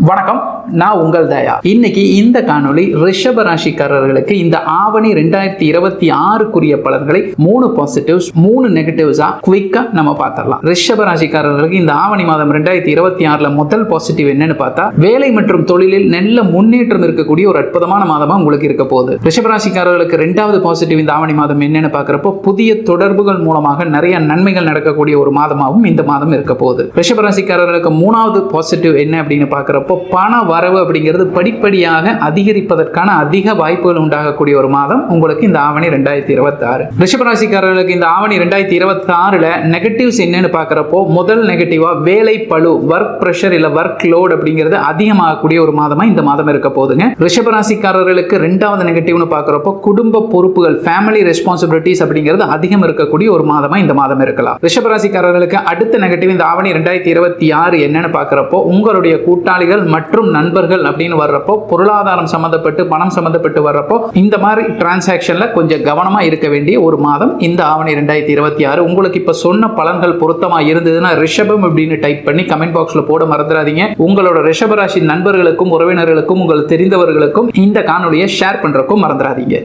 வணக்கம், நான் உங்கள் தயா. இன்னைக்கு இந்த காணொளி ரிஷப ராசிக்காரர்களுக்கு இந்த ஆவணி 2026 பலன்களை 3 பாசிட்டிவ்ஸ் 3 நெகட்டிவ்ஸா குவிக்கா நம்ம பார்த்தரலாம். ரிஷப ராசிக்காரர்களுக்கு இந்த ஆவணி மாதம் 2026 முதல் பாசிட்டிவ் என்னன்னு பார்த்தா, வேலை மற்றும் தொழிலில் நல்ல முன்னேற்றம் இருக்கக்கூடிய ஒரு அற்புதமான மாதமா உங்களுக்கு இருக்க போகுது. ரிஷப ராசிக்காரர்களுக்கு 2வது பாசிட்டிவ் இந்த ஆவணி மாதம் என்னன்னு பார்க்கிறப்போ, புதிய தொடர்புகள் மூலமாக நிறைய நன்மைகள் நடக்கக்கூடிய ஒரு மாதமாகவும் இந்த மாதம் இருக்க போகுது. ரிஷப ராசிக்காரர்களுக்கு 3வது பாசிட்டிவ் என்ன அப்படின்னு பார்க்கிறப்போ, பண வரவு அப்படிங்கிறது படிப்படியாக அதிகரிப்பதற்கான அதிக வாய்ப்புகள் உண்டாகக்கூடிய ஒரு மாதம் உங்களுக்கு இந்த ஆவணி 2026. ரிஷபராசிக்காரர்களுக்கு இந்த ஆவணி 2026 நெகட்டிவ்ஸ் என்னன்னு பார்க்கிறப்போ, முதல் நெகட்டிவா வேலை பளு, ஒர்க் பிரஷர் இல்ல ஒர்க் லோட் அப்படிங்கிறது அதிகமாகக்கூடிய ஒரு மாதமா இந்த மாதம் இருக்க போகுதுங்க. ரிஷபராசிக்காரர்களுக்கு 2வது நெகட்டிவ்னு பார்க்கிறப்போ, குடும்ப பொறுப்புகள் ஃபேமிலி ரெஸ்பான்சிபிலிட்டிஸ் அப்படிங்கிறது அதிகம் இருக்கக்கூடிய ஒரு மாதமா இந்த மாதம் இருக்கலாம். ரிஷபராசிக்காரர்களுக்கு அடுத்த நெகட்டிவ் இந்த ஆவணி 2026 என்னன்னு பார்க்கிறப்போ, உங்களுடைய கூட்டாளிகள் மற்றும் நண்பர்கள் அப்படின்னு வர்றப்போ, பொருளாதாரம் சம்பந்தப்பட்டு பணம் சம்பந்தப்பட்டு வர்றப்போ இந்த மாதிரி டிரான்சாக்ஷன்ல கொஞ்சம் கவனமா இருக்க வேண்டிய ஒரு மாதம் இந்த ஆவணி 2026. உங்களுக்கு இப்ப சொன்ன பலன்கள் பொருத்தமா இருந்ததுன்னா ரிஷபம் அப்படின்னு டைப் பண்ணி கமெண்ட் பாக்ஸ்ல போட மறந்துடாதீங்க. உங்களோட ரிஷபராசி நண்பர்களுக்கும் உறவினர்களுக்கும் உங்களுக்கு தெரிந்தவர்களுக்கும் இந்த காணொலியை ஷேர் பண்றதுக்கும் மறந்துடாதீங்க.